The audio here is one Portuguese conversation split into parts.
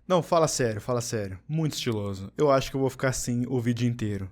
Não, fala sério, fala sério. Muito estiloso. Eu acho que eu vou ficar assim o vídeo inteiro.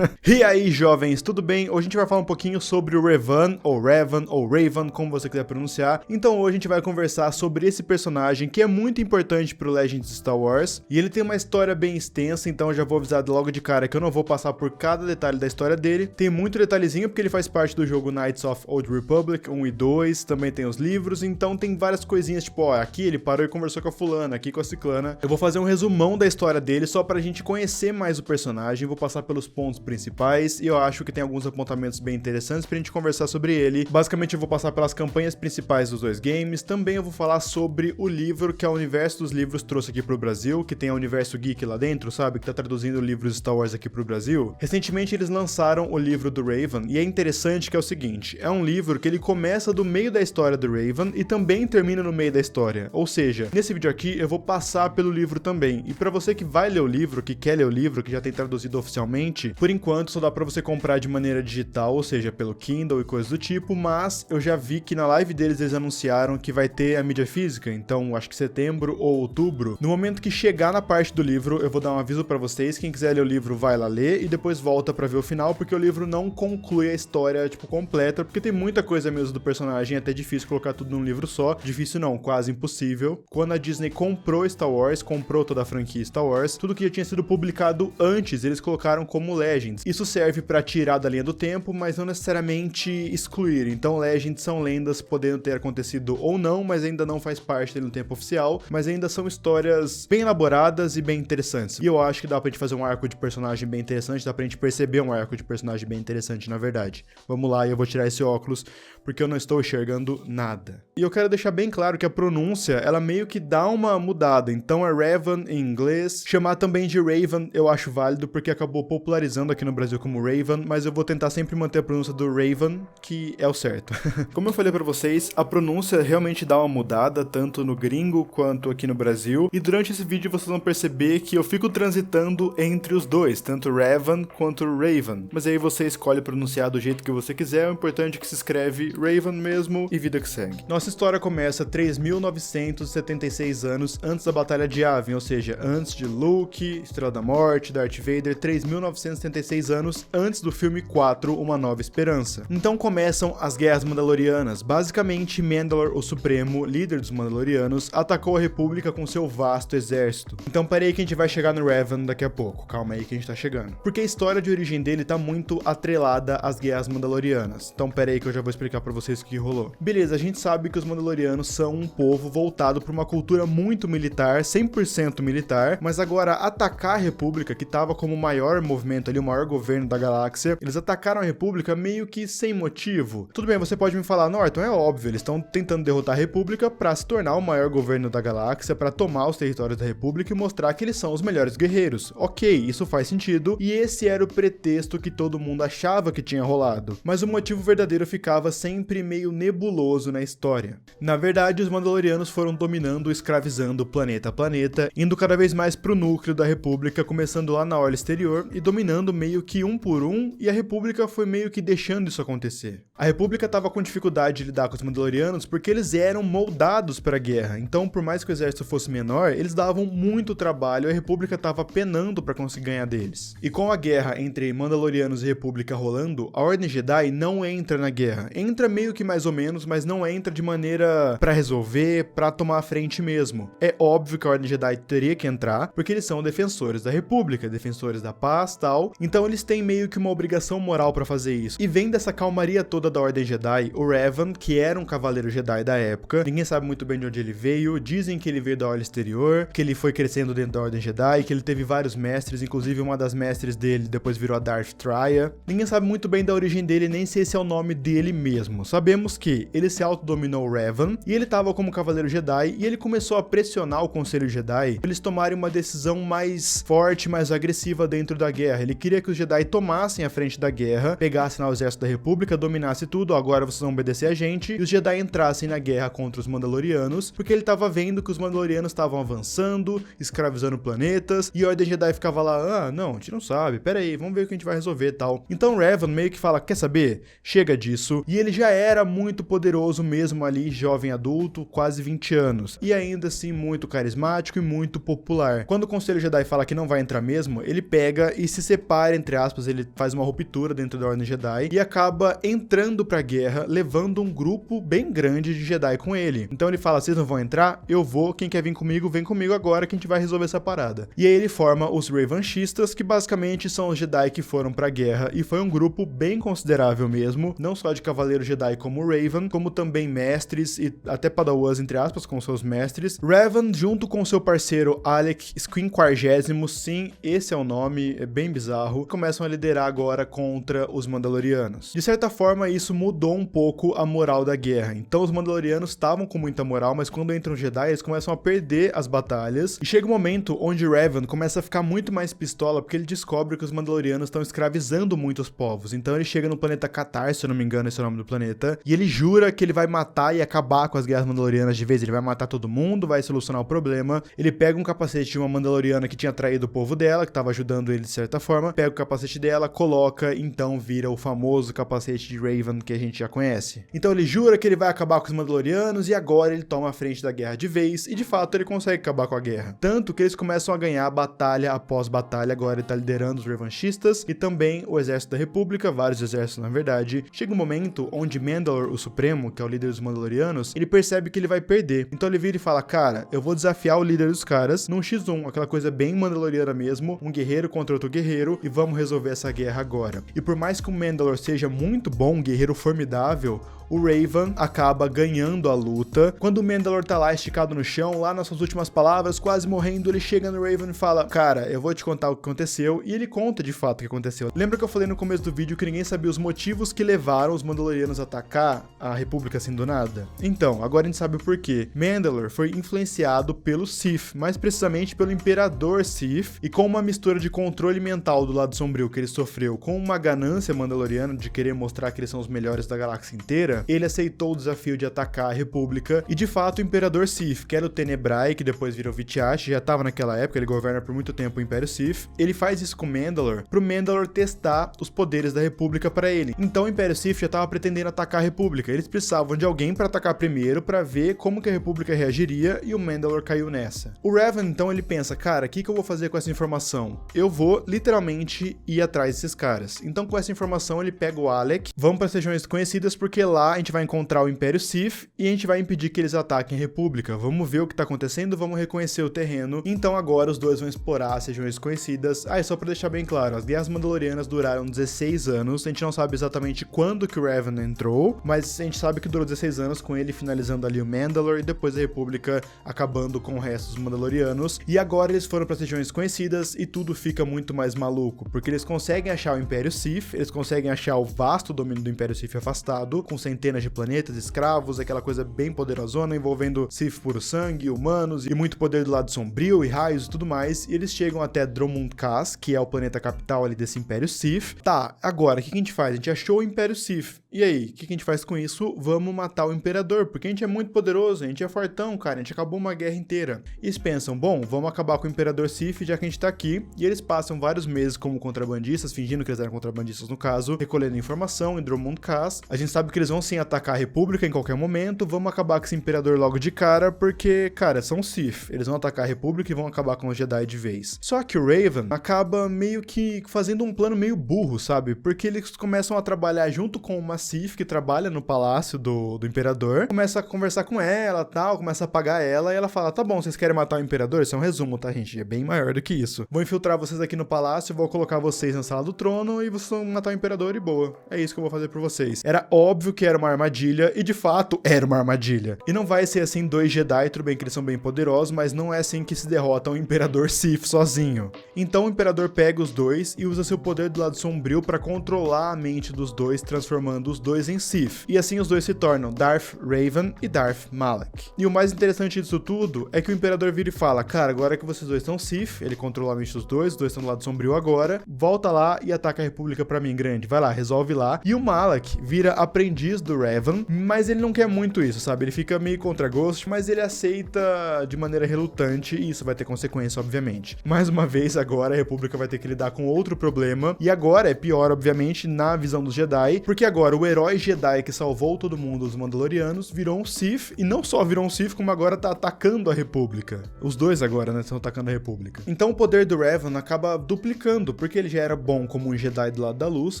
E aí, jovens, tudo bem? Hoje a gente vai falar um pouquinho sobre o Revan, ou Revan, ou Raven, como você quiser pronunciar. Então hoje a gente vai conversar sobre esse personagem que é muito importante pro Legends Star Wars. E ele tem uma história bem extensa, então eu já vou avisar logo de cara que eu não vou passar por cada detalhe da história dele. Tem muito detalhezinho porque ele faz parte do jogo Knights of Old Republic 1 e 2, também tem os livros, então tem várias coisinhas, tipo, ó, aqui ele parou e conversou com a fulana, aqui com a ciclana. Eu vou fazer um resumão da história dele só pra gente conhecer mais o personagem, vou passar pelos pontos principais e eu acho que tem alguns apontamentos bem interessantes pra gente conversar sobre ele. Basicamente eu vou passar pelas campanhas principais dos dois games, também eu vou falar sobre o livro que a Universo dos Livros trouxe aqui pro Brasil, que tem a Universo Geek lá dentro, sabe, que tá traduzindo livros Star Wars aqui pro Brasil. Recentemente eles lançaram o livro do Raven e é interessante que é o seguinte, é um livro que ele começa do meio da história do Raven e também termina no meio da história, ou seja, nesse vídeo aqui eu vou passar pelo livro também. E pra você que vai ler o livro, que quer ler o livro, que já tem traduzido oficialmente, por enquanto só dá pra você comprar de maneira digital, ou seja, pelo Kindle e coisas do tipo, mas eu já vi que na live deles eles anunciaram que vai ter a mídia física, então acho que setembro ou outubro. No momento que chegar na parte do livro, eu vou dar um aviso pra vocês, quem quiser ler o livro vai lá ler e depois volta pra ver o final, porque o livro não conclui a história, tipo, completa, porque tem muita coisa mesmo do personagem, é até difícil colocar tudo num livro só. Difícil não, quase impossível. Quando a Disney comprou Star Wars, comprou toda a franquia Star Wars, tudo que já tinha sido publicado antes, eles colocaram como Legends. Isso serve pra tirar da linha do tempo, mas não necessariamente excluir. Então Legends são lendas podendo ter acontecido ou não, mas ainda não faz parte dele no tempo oficial, mas ainda são histórias bem elaboradas e bem interessantes. E eu acho que dá pra gente fazer um arco de personagem bem interessante, dá pra gente perceber um arco de personagem bem interessante, na verdade. Vamos lá, e eu vou tirar esse óculos, porque eu não estou enxergando nada. E eu quero deixar bem claro que a pronúncia, ela meio que dá uma mudada, então é Revan em inglês, chamar também de Raven eu acho válido, porque acabou popularizando aqui no Brasil como Raven, mas eu vou tentar sempre manter a pronúncia do Raven, que é o certo. Como eu falei pra vocês, a pronúncia realmente dá uma mudada, tanto no gringo quanto aqui no Brasil, e durante esse vídeo vocês vão perceber que eu fico transitando entre os dois, tanto Revan quanto Raven, mas aí você escolhe pronunciar do jeito que você quiser, o importante é que se escreve Raven mesmo e vida que segue. Nossa história começa 3.976 anos antes da Batalha de Yavin, ou seja, antes de Luke, Estrela da Morte, Darth Vader, 3.976 anos antes do filme 4, Uma Nova Esperança. Então começam as Guerras Mandalorianas. Basicamente, Mandalor, o Supremo, líder dos Mandalorianos, atacou a República com seu vasto exército. Então peraí que a gente vai chegar no Revan daqui a pouco, calma aí que a gente tá chegando. Porque a história de origem dele tá muito atrelada às Guerras Mandalorianas. Então peraí que eu já vou explicar pra vocês o que rolou. Beleza, a gente sabe que os Mandalorianos são um povo voltado pra uma cultura muito militar, 100% militar, mas agora atacar a República, que tava como o maior movimento ali, o maior governo da galáxia, eles atacaram a República meio que sem motivo. Tudo bem, você pode me falar, Norton, é óbvio, eles estão tentando derrotar a República pra se tornar o maior governo da galáxia, pra tomar os territórios da República e mostrar que eles são os melhores guerreiros. Ok, isso faz sentido, e esse era o pretexto que todo mundo achava que tinha rolado. Mas o motivo verdadeiro ficava sempre meio nebuloso na história. Na verdade, os Mandalorianos foram dominando e escravizando planeta a planeta, indo cada vez mais pro núcleo da República, começando lá na orla exterior e dominando meio que um por um, e a República foi meio que deixando isso acontecer. A República tava com dificuldade de lidar com os Mandalorianos porque eles eram moldados para a guerra, então por mais que o exército fosse menor, eles davam muito trabalho e a República tava penando para conseguir ganhar deles. E com a guerra entre Mandalorianos e República rolando, a Ordem Jedi não entra na guerra. Entra meio que mais ou menos, mas não entra de maneira para resolver, para tomar a frente mesmo. É óbvio que a Ordem Jedi teria que entrar, porque eles são defensores da República, defensores da paz, tal. Então eles têm meio que uma obrigação moral para fazer isso. E vem dessa calmaria toda da Ordem Jedi, o Revan, que era um cavaleiro Jedi da época. Ninguém sabe muito bem de onde ele veio. Dizem que ele veio da orla exterior, que ele foi crescendo dentro da Ordem Jedi, que ele teve vários mestres, inclusive uma das mestres dele depois virou a Darth Traya. Ninguém sabe muito bem da origem dele, nem se esse é o nome dele mesmo. Sabemos que ele se autodominou o Revan, e ele tava como cavaleiro Jedi, e ele começou a pressionar o Conselho Jedi pra eles tomarem uma decisão mais forte, mais agressiva dentro da guerra. Ele queria que os Jedi tomassem a frente da guerra, pegassem lá o exército da República, dominasse tudo, agora vocês vão obedecer a gente, e os Jedi entrassem na guerra contra os Mandalorianos, porque ele tava vendo que os Mandalorianos estavam avançando, escravizando planetas, e a Ordem Jedi ficava lá, ah, não, a gente não sabe, pera aí, vamos ver o que a gente vai resolver e tal. Então Revan meio que fala, quer saber? Chega disso, e ele já era muito poderoso mesmo ali, jovem adulto, quase 20 anos, e ainda assim muito carismático, carismático e muito popular. Quando o Conselho Jedi fala que não vai entrar mesmo, ele pega e se separa, entre aspas, ele faz uma ruptura dentro da Ordem Jedi e acaba entrando pra guerra, levando um grupo bem grande de Jedi com ele. Então ele fala, vocês não vão entrar? Eu vou, quem quer vir comigo, vem comigo agora que a gente vai resolver essa parada. E aí ele forma os Revanchistas, que basicamente são os Jedi que foram pra guerra, e foi um grupo bem considerável mesmo, não só de cavaleiros Jedi como Raven, como também mestres e até padawans, entre aspas, com seus mestres. Revan, junto com seu parceiro Alec 50º, sim, esse é o nome, é bem bizarro, começam a liderar agora contra os Mandalorianos. De certa forma, isso mudou um pouco a moral da guerra. Então os Mandalorianos estavam com muita moral, mas quando entram os Jedi, eles começam a perder as batalhas, e chega um momento onde Revan começa a ficar muito mais pistola, porque ele descobre que os Mandalorianos estão escravizando muitos povos. Então ele chega no planeta Catar, se eu não me engano esse é o nome do planeta, e ele jura que ele vai matar e acabar com as guerras Mandalorianas de vez. Ele vai matar todo mundo, vai solucionar o problema. Ele pega um capacete de uma Mandaloriana que tinha traído o povo dela, que estava ajudando ele de certa forma, pega o capacete dela, coloca, então vira o famoso capacete de Raven que a gente já conhece. Então ele jura que ele vai acabar com os Mandalorianos e agora ele toma a frente da guerra de vez e de fato ele consegue acabar com a guerra. Tanto que eles começam a ganhar batalha após batalha, agora ele tá liderando os Revanchistas e também o Exército da República, vários exércitos na verdade. Chega um momento onde Mandalore, o Supremo, que é o líder dos Mandalorianos, ele percebe que ele vai perder. Então ele vira e fala, cara, eu vou desafiar o líder dos caras num X1, aquela coisa bem Mandaloriana mesmo, um guerreiro contra outro guerreiro e vamos resolver essa guerra agora. E por mais que o Mandalore seja muito bom, um guerreiro formidável, o Raven acaba ganhando a luta. Quando o Mandalore tá lá esticado no chão, lá nas suas últimas palavras, quase morrendo, ele chega no Raven e fala, cara, eu vou te contar o que aconteceu, e ele conta de fato o que aconteceu. Lembra que eu falei no começo do vídeo que ninguém sabia os motivos que levaram os Mandalorianos a atacar a República assim do nada? Então, agora a gente sabe o porquê. Mandalore foi influenciado pelo Sith, mais precisamente pelo Imperador Sith, e com uma mistura de controle mental do lado sombrio que ele sofreu com uma ganância mandaloriana de querer mostrar que eles são os melhores da galáxia inteira, ele aceitou o desafio de atacar a República, e de fato o Imperador Sith, que era o Tenebrae, que depois virou Vitiash, já estava naquela época, ele governa por muito tempo o Império Sith, ele faz isso com Mandalore, pro Mandalore testar os poderes da República para ele. Então o Império Sith já estava pretendendo atacar a República, eles precisavam de alguém para atacar primeiro, para ver como que a República reagiria, e o Mandalore caiu nessa. O Revan, então, ele pensa, cara, o que eu vou fazer com essa informação? Eu vou, literalmente, ir atrás desses caras. Então com essa informação ele pega o Alec, vamos para as regiões desconhecidas, porque lá a gente vai encontrar o Império Sith e a gente vai impedir que eles ataquem a República. Vamos ver o que tá acontecendo, vamos reconhecer o terreno. Então agora os dois vão explorar as regiões desconhecidas. Ah, e só pra deixar bem claro, as guerras Mandalorianas duraram 16 anos, a gente não sabe exatamente quando que o Revan entrou, mas a gente sabe que durou 16 anos com ele finalizando ali o Mandalore e depois a República acabando com o resto dos Mandalorianos. E agora eles foram para as regiões desconhecidas e tudo fica muito mais maluco, porque eles conseguem achar o Império Sith, eles conseguem achar o vasto domínio do Império Sith afastado, com centenas de planetas, escravos, aquela coisa bem poderosona, envolvendo Sith puro sangue, humanos e muito poder do lado sombrio e raios e tudo mais, e eles chegam até Dromund Kaas, que é o planeta capital ali desse Império Sith. Tá, agora, o que a gente faz? A gente achou o Império Sith. E aí, o que a gente faz com isso? Vamos matar o Imperador, porque a gente é muito poderoso, a gente é fortão, cara, a gente acabou uma guerra inteira. E eles pensam, bom, vamos acabar com o Imperador Sith, já que a gente tá aqui, e eles passam vários meses como contrabandistas, fingindo que eles eram contrabandistas no caso, recolhendo informação em Dromund Kaas. A gente sabe que eles vão sim atacar a República em qualquer momento, vamos acabar com esse Imperador logo de cara, porque, cara, são Sith, eles vão atacar a República e vão acabar com os Jedi de vez. Só que o Raven acaba meio que fazendo um plano meio burro, sabe? Porque eles começam a trabalhar junto com uma Sith que trabalha no palácio do Imperador, começa a conversar com ela, tal, começa a pagar ela, e ela fala, tá bom, vocês querem matar o Imperador? Isso é um resumo, tá, gente? É bem maior do que isso. Vou infiltrar vocês aqui no palácio, vou colocar vocês na sala do trono, e vocês vão matar o Imperador e boa. É isso que eu vou fazer por vocês. Era óbvio que era uma armadilha, e de fato, era uma armadilha. E não vai ser assim dois Jedi, tudo bem que eles são bem poderosos, mas não é assim que se derrota um Imperador Sith sozinho. Então o Imperador pega os dois e usa seu poder do lado sombrio para controlar a mente dos dois, transformando os dois em Sith. E assim os dois se tornam Darth Raven e Darth Malak. E o mais interessante disso tudo é que o Imperador vira e fala, cara, agora que vocês dois estão Sith, ele controla a mente dos dois estão do lado sombrio agora, volta lá e ataca a República pra mim, grande. Vai lá, resolve lá. E o Malak vira aprendiz do Revan, mas ele não quer muito isso, sabe? Ele fica meio contra gosto, mas ele aceita de maneira relutante e isso vai ter consequência, obviamente. Mais uma vez, agora a República vai ter que lidar com outro problema, e agora é pior, obviamente, na visão dos Jedi, porque agora o herói Jedi que salvou todo mundo dos Mandalorianos virou um Sith, e não só virou um Sith, como agora tá atacando a República. Os dois agora, né, estão atacando a República. Então o poder do Revan acaba duplicando, porque ele já era bom como um Jedi do lado da luz,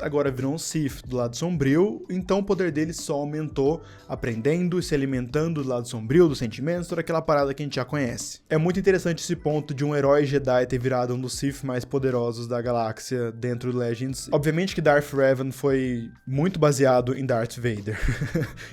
agora virou um Sith do lado sombrio, então o poder dele só aumentou, aprendendo e se alimentando do lado sombrio, dos sentimentos, toda aquela parada que a gente já conhece. É muito interessante esse ponto de um herói Jedi ter virado um dos Sith mais poderosos da galáxia dentro do Legends. Obviamente que Darth Revan foi muito baseado em Darth Vader.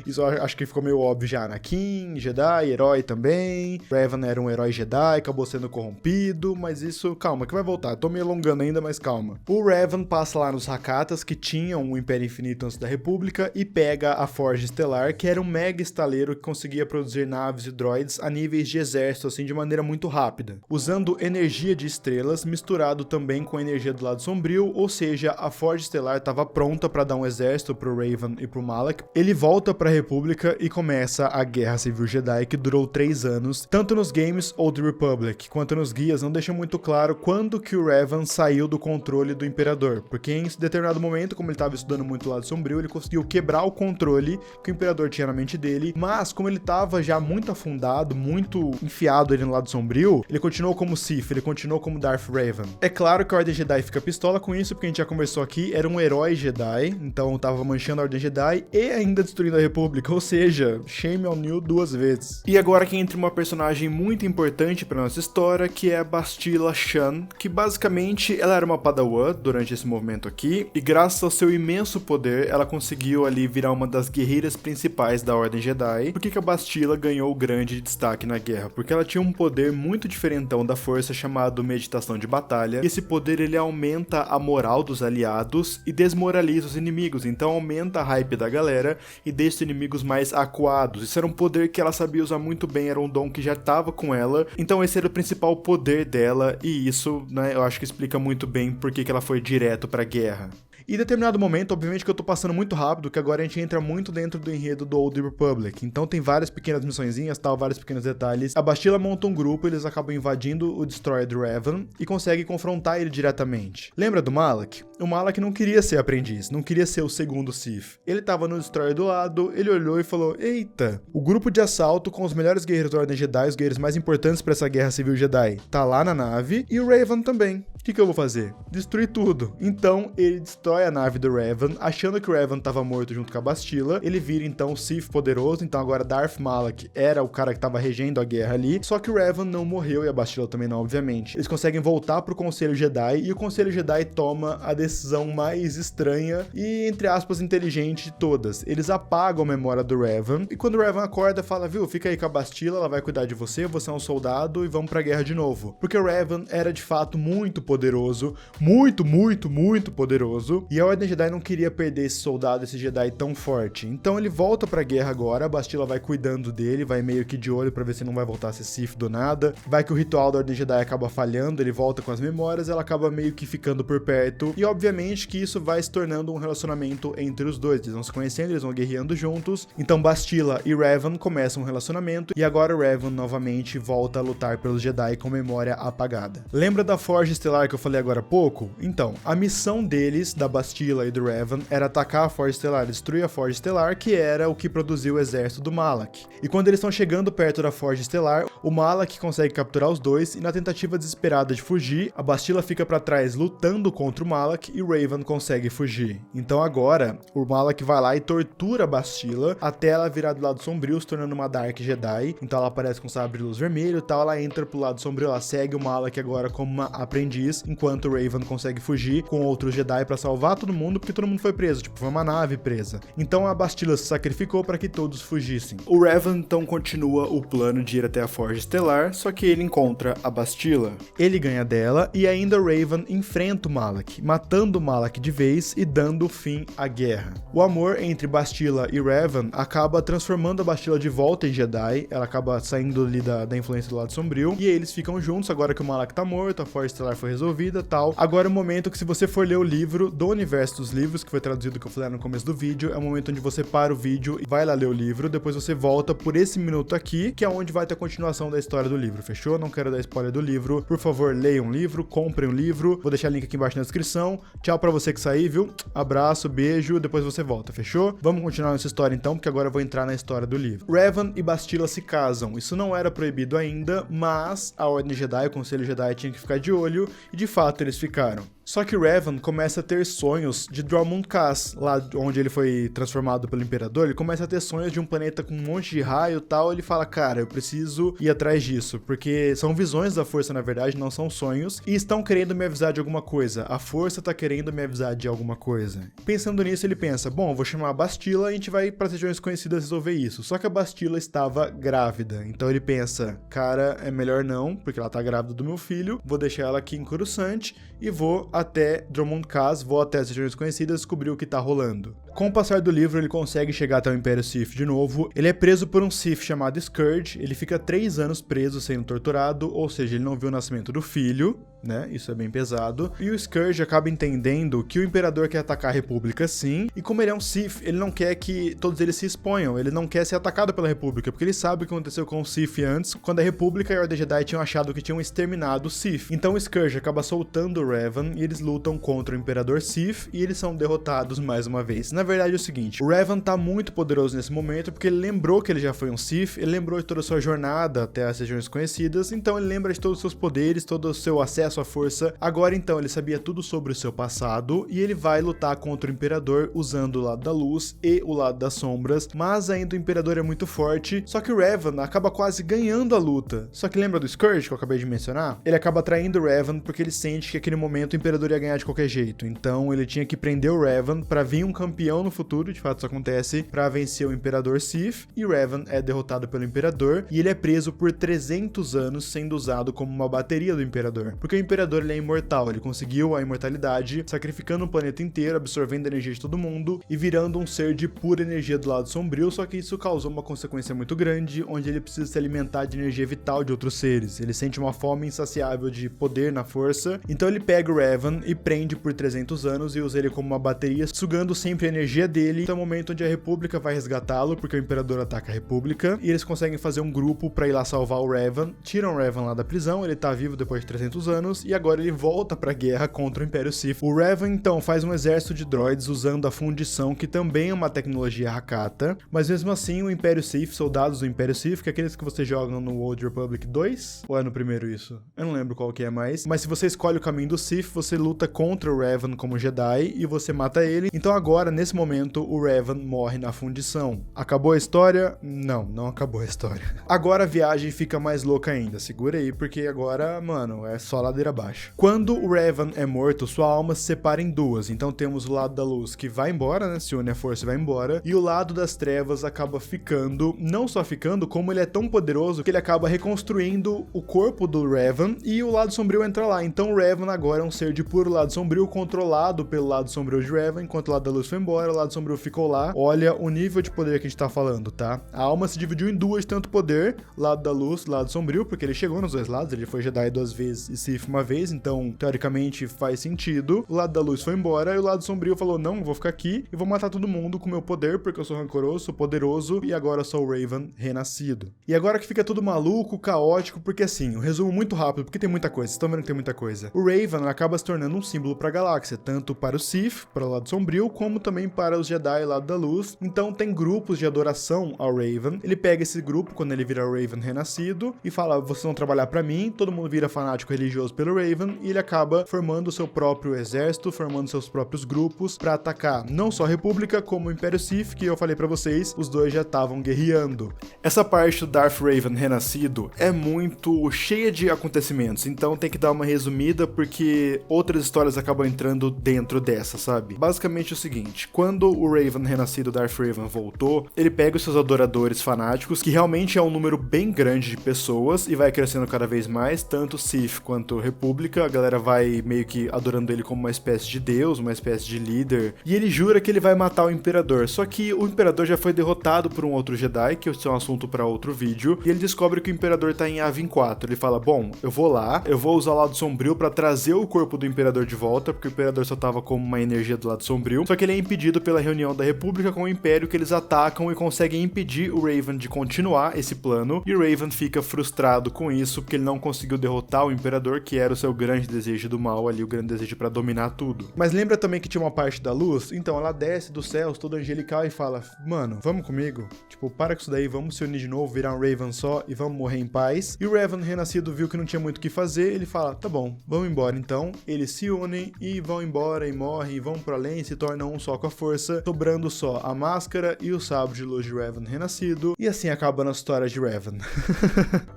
Isso eu acho que ficou meio óbvio já. Anakin, Jedi, herói também. Revan era um herói Jedi, acabou sendo corrompido, mas isso, calma, que vai voltar. Tô me alongando ainda, mas calma. O Revan passa lá nos Hakatas, que tinham o Império Infinito antes da República, e pega a Forja Estelar, que era um mega estaleiro que conseguia produzir naves e droids a níveis de exército, assim, de maneira muito rápida, usando energia de estrelas misturado também com a energia do lado sombrio, ou seja, a Forja Estelar estava pronta para dar um exército pro Revan e pro Malak. Ele volta para a República e começa a Guerra Civil Jedi, que durou 3 anos, tanto nos games Old Republic quanto nos guias não deixa muito claro quando que o Revan saiu do controle do Imperador, porque em determinado momento, como ele estava estudando muito o lado sombrio, ele conseguiu quebrar o controle que o Imperador tinha na mente dele, mas como ele estava já muito afundado, muito enfiado ali no lado sombrio, ele continuou como Sith, ele continuou como Darth Revan. É claro que a Ordem Jedi fica pistola com isso, porque a gente já conversou aqui, era um herói Jedi, então tava manchando a Ordem Jedi e ainda destruindo a República, ou seja, shame on you 2 vezes. E agora que entra uma personagem muito importante pra nossa história, que é a Bastila Shan, que basicamente ela era uma padawan durante esse movimento aqui, e graças ao seu imenso poder, ela conseguiu ali virar uma das guerreiras principais da Ordem Jedi. Por que a Bastila ganhou o grande destaque na guerra? Porque ela tinha um poder muito diferentão da força chamado Meditação de Batalha, e esse poder ele aumenta a moral dos aliados e desmoraliza os inimigos, então aumenta a hype da galera e deixa os inimigos mais acuados. Isso era um poder que ela sabia usar muito bem, era um dom que já estava com ela, então esse era o principal poder dela, e isso, né, eu acho que explica muito bem por que ela foi direto pra guerra. E em determinado momento, obviamente que eu tô passando muito rápido, que agora a gente entra muito dentro do enredo do Old Republic. Então tem várias pequenas missõezinhas, tal, vários pequenos detalhes. A Bastila monta um grupo, eles acabam invadindo o Destroyer do Revan e conseguem confrontar ele diretamente. Lembra do Malak? O Malak não queria ser aprendiz, não queria ser o segundo Sith. Ele tava no Destroyer do lado, ele olhou e falou, eita, o grupo de assalto com os melhores guerreiros da Ordem Jedi, os guerreiros mais importantes pra essa Guerra Civil Jedi, tá lá na nave, e o Revan também. O que eu vou fazer? Destruir tudo. Então ele destrói a nave do Revan, achando que o Revan tava morto junto com a Bastila. Ele vira então o Sith poderoso, então agora Darth Malak era o cara que tava regendo a guerra ali, só que o Revan não morreu e a Bastila também não, obviamente. Eles conseguem voltar pro Conselho Jedi e o Conselho Jedi toma a decisão mais estranha e, entre aspas, inteligente de todas. Eles apagam a memória do Revan e quando o Revan acorda, fala, viu, fica aí com a Bastila, ela vai cuidar de você, você é um soldado e vamos pra guerra de novo. Porque o Revan era de fato muito poderoso, muito poderoso, e a Ordem Jedi não queria perder esse soldado, esse Jedi tão forte. Então ele volta pra guerra agora, a Bastila vai cuidando dele, vai meio que de olho pra ver se não vai voltar a ser Sith do nada. Vai que o ritual da Ordem Jedi acaba falhando, ele volta com as memórias, ela acaba meio que ficando por perto, e obviamente que isso vai se tornando um relacionamento entre os dois. Eles vão se conhecendo, eles vão guerreando juntos, então Bastila e Revan começam um relacionamento, e agora o Revan novamente volta a lutar pelos Jedi com memória apagada. Lembra da Forja Estelar que eu falei agora há pouco? Então, a missão deles, da Bastila e do Revan, era atacar a Forja Estelar, destruir a Forja Estelar, que era o que produziu o exército do Malak. E quando eles estão chegando perto da Forja Estelar, o Malak consegue capturar os dois, e na tentativa desesperada de fugir, a Bastila fica pra trás lutando contra o Malak, e o Revan consegue fugir. Então agora, o Malak vai lá e tortura a Bastila, até ela virar do lado sombrio, se tornando uma Dark Jedi. Então ela aparece com sabre de luz vermelho e tal, ela entra pro lado sombrio, ela segue o Malak agora como uma aprendiz, enquanto o Revan consegue fugir com outros Jedi pra salvar todo mundo, porque todo mundo foi preso, tipo, foi uma nave presa. Então a Bastila se sacrificou para que todos fugissem. O Revan então continua o plano de ir até a Forja Estelar, só que ele encontra a Bastila. Ele ganha dela e ainda o Revan enfrenta o Malak, matando o Malak de vez e dando fim à guerra. O amor entre Bastila e Revan acaba transformando a Bastila de volta em Jedi, ela acaba saindo ali da influência do lado sombrio, e eles ficam juntos agora que o Malak tá morto, a Forja Estelar foi resolvida, resolvida e tal. Agora é o momento que, se você for ler o livro do Universo dos Livros, que foi traduzido, que eu falei no começo do vídeo, é o momento onde você para o vídeo e vai lá ler o livro, depois você volta por esse minuto aqui, que é onde vai ter a continuação da história do livro, fechou? Não quero dar spoiler do livro. Por favor, leiam um livro, comprem um livro, vou deixar o link aqui embaixo na descrição. Tchau pra você que sair, viu? Abraço, beijo, depois você volta, fechou? Vamos continuar nessa história então, porque agora eu vou entrar na história do livro. Revan e Bastila se casam. Isso não era proibido ainda, mas a Ordem Jedi, o Conselho Jedi, tinha que ficar de olho, e de fato eles ficaram. Só que Revan começa a ter sonhos de Dromund Kaas, lá onde ele foi transformado pelo Imperador. Ele começa a ter sonhos de um planeta com um monte de raio e tal. Ele fala, cara, eu preciso ir atrás disso, porque são visões da Força, na verdade, não são sonhos, e estão querendo me avisar de alguma coisa. A Força tá querendo me avisar de alguma coisa. Pensando nisso, ele pensa, bom, eu vou chamar a Bastila e a gente vai para as regiões conhecidas resolver isso. Só que a Bastila estava grávida, então ele pensa, cara, é melhor não, porque ela tá grávida do meu filho, vou deixar ela aqui em Coruscant e vou até Dromund Kaas, vou até as regiões conhecidas descobrir o que tá rolando. Com o passar do livro, ele consegue chegar até o Império Sith de novo. Ele é preso por um Sith chamado Scourge. Ele fica 3 anos preso, sendo torturado, ou seja, ele não viu o nascimento do filho, né? Isso é bem pesado. E o Scourge acaba entendendo que o Imperador quer atacar a República, sim. E como ele é um Sith, ele não quer que todos eles se exponham. Ele não quer ser atacado pela República, porque ele sabe o que aconteceu com o Sith antes, quando a República e a Ordem Jedi tinham achado que tinham exterminado o Sith. Então o Scourge acaba soltando o Revan e eles lutam contra o Imperador Sith e eles são derrotados mais uma vez. Na verdade é o seguinte, o Revan tá muito poderoso nesse momento porque ele lembrou que ele já foi um Sith, ele lembrou de toda a sua jornada até as regiões conhecidas, então ele lembra de todos os seus poderes, todo o seu acesso à força. Agora então ele sabia tudo sobre o seu passado e ele vai lutar contra o Imperador usando o lado da luz e o lado das sombras, mas ainda o Imperador é muito forte, só que o Revan acaba quase ganhando a luta. Só que lembra do Scourge que eu acabei de mencionar? Ele acaba traindo o Revan porque ele sente que naquele momento o Imperador ia ganhar de qualquer jeito, então ele tinha que prender o Revan pra vir um campeão no futuro, de fato isso acontece, pra vencer o Imperador Sith, e Revan é derrotado pelo Imperador, e ele é preso por 300 anos sendo usado como uma bateria do Imperador, porque o Imperador ele é imortal, ele conseguiu a imortalidade, sacrificando o planeta inteiro, absorvendo a energia de todo mundo, e virando um ser de pura energia do lado sombrio, só que isso causou uma consequência muito grande, onde ele precisa se alimentar de energia vital de outros seres, ele sente uma fome insaciável de poder na força, então ele pega o Revan e prende por 300 anos e usa ele como uma bateria, sugando sempre a energia dele. Então é o momento onde a República vai resgatá-lo, porque o Imperador ataca a República, e eles conseguem fazer um grupo pra ir lá salvar o Revan, tiram o Revan lá da prisão, ele tá vivo depois de 300 anos, e agora ele volta pra guerra contra o Império Sith. O Revan então faz um exército de droids usando a fundição, que também é uma tecnologia Hakata, mas mesmo assim o Império Sith, soldados do Império Sith, que é aqueles que você joga no Old Republic 2, ou é no primeiro isso? Eu não lembro qual que é mais, mas se você escolhe o caminho do Sith, você luta contra o Revan como Jedi, e você mata ele. Então agora, nesse momento, o Revan morre na fundição. Acabou a história? Não, não acabou a história. Agora a viagem fica mais louca ainda, segura aí, porque agora, mano, é só ladeira abaixo. Quando o Revan é morto, sua alma se separa em duas, então temos o lado da luz que vai embora, né, se une a força e vai embora, e o lado das trevas acaba ficando, não só ficando, como ele é tão poderoso que ele acaba reconstruindo o corpo do Revan e o lado sombrio entra lá. Então o Revan agora é um ser de puro lado sombrio, controlado pelo lado sombrio de Revan, enquanto o lado da luz foi embora, o lado sombrio ficou lá. Olha o nível de poder que a gente tá falando, tá? A alma se dividiu em duas, tanto poder, lado da luz, lado sombrio, porque ele chegou nos dois lados, ele foi Jedi 2 vezes e Sith uma vez, então teoricamente faz sentido. O lado da luz foi embora e o lado sombrio falou, não, vou ficar aqui e vou matar todo mundo com meu poder, porque eu sou rancoroso, sou poderoso e agora sou o Revan renascido. E agora que fica tudo maluco, caótico, porque assim, um resumo muito rápido, porque tem muita coisa, vocês estão vendo que tem muita coisa. O Revan acaba se tornando um símbolo pra galáxia, tanto para o Sith, para o lado sombrio, como também para os Jedi, lado da luz. Então tem grupos de adoração ao Revan. Ele pega esse grupo quando ele vira o Revan renascido e fala, vocês vão trabalhar pra mim, todo mundo vira fanático religioso pelo Revan e ele acaba formando o seu próprio exército, formando seus próprios grupos pra atacar não só a República, como o Império Sith, que eu falei pra vocês, os dois já estavam guerreando. Essa parte do Darth Revan renascido é muito cheia de acontecimentos, então tem que dar uma resumida porque outras histórias acabam entrando dentro dessa, sabe? Basicamente é o seguinte, quando o Raven renascido, Darth Revan, voltou, ele pega os seus adoradores fanáticos, que realmente é um número bem grande de pessoas, e vai crescendo cada vez mais, tanto Sith quanto República, a galera vai meio que adorando ele como uma espécie de deus, uma espécie de líder, e ele jura que ele vai matar o Imperador, só que o Imperador já foi derrotado por um outro Jedi, que isso é um assunto para outro vídeo, e ele descobre que o Imperador tá em Yavin 4, ele fala, bom, eu vou lá, eu vou usar o lado sombrio para trazer o corpo do Imperador de volta, porque o Imperador só tava como uma energia do lado sombrio, só que ele é impedido pela reunião da República com o Império, que eles atacam e conseguem impedir o Raven de continuar esse plano, e o Raven fica frustrado com isso, porque ele não conseguiu derrotar o Imperador, que era o seu grande desejo do mal ali, o grande desejo para dominar tudo. Mas lembra também que tinha uma parte da luz? Então ela desce dos céus, toda angelical, e fala, mano, vamos comigo? Tipo, para com isso daí, vamos se unir de novo, virar um Raven só e vamos morrer em paz. E o Raven renascido viu que não tinha muito o que fazer, ele fala, tá bom, vamos embora então. Eles se unem e vão embora e morrem, e vão pro além e se tornam um só com a força, sobrando só a máscara e o sabre de luz de Raven renascido, e assim acaba a nossa história de Raven.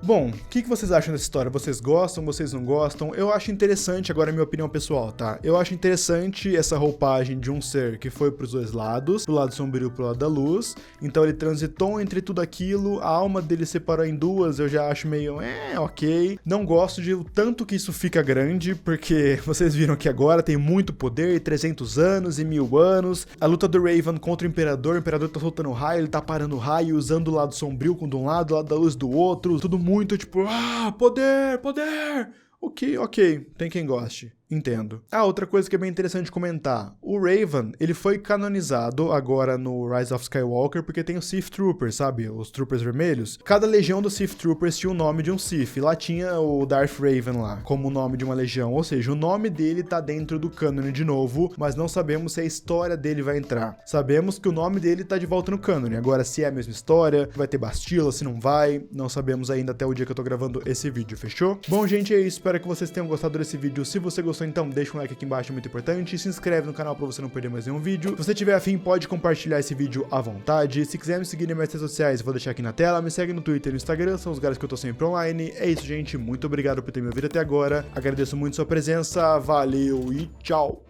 Bom, o que vocês acham dessa história? Vocês gostam? Vocês não gostam? Eu acho interessante, agora é minha opinião pessoal, tá? Eu acho interessante essa roupagem de um ser que foi pros dois lados, pro lado sombrio e pro lado da luz, então ele transitou entre tudo aquilo, a alma dele separou em duas, eu já acho meio, ok. Não gosto de o tanto que isso fica grande, porque vocês viram que agora tem muito poder, 300 anos e 1000 anos, a luta do Raven contra o Imperador tá soltando raio, ele tá parando raio, usando o lado sombrio com de um lado, o lado da luz do outro, tudo muito tipo, poder, poder! Ok, tem quem goste. Entendo. Outra coisa que é bem interessante de comentar. O Raven, ele foi canonizado agora no Rise of Skywalker porque tem os Sith Troopers, sabe? Os Troopers vermelhos. Cada legião dos Sith Troopers tinha o nome de um Sith. E lá tinha o Darth Raven lá, como o nome de uma legião. Ou seja, o nome dele tá dentro do cânone de novo, mas não sabemos se a história dele vai entrar. Sabemos que o nome dele tá de volta no cânone. Agora, se é a mesma história, vai ter Bastila, se não vai, não sabemos ainda até o dia que eu tô gravando esse vídeo, fechou? Bom, gente, é isso. Espero que vocês tenham gostado desse vídeo. Se você gostou, então deixa um like aqui embaixo, é muito importante, se inscreve no canal pra você não perder mais nenhum vídeo. Se você tiver afim, pode compartilhar esse vídeo à vontade. Se quiser me seguir nas minhas redes sociais, vou deixar aqui na tela, me segue no Twitter e no Instagram, são os lugares que eu tô sempre online. É isso, gente, muito obrigado por ter me ouvido até agora, agradeço muito sua presença, valeu e tchau!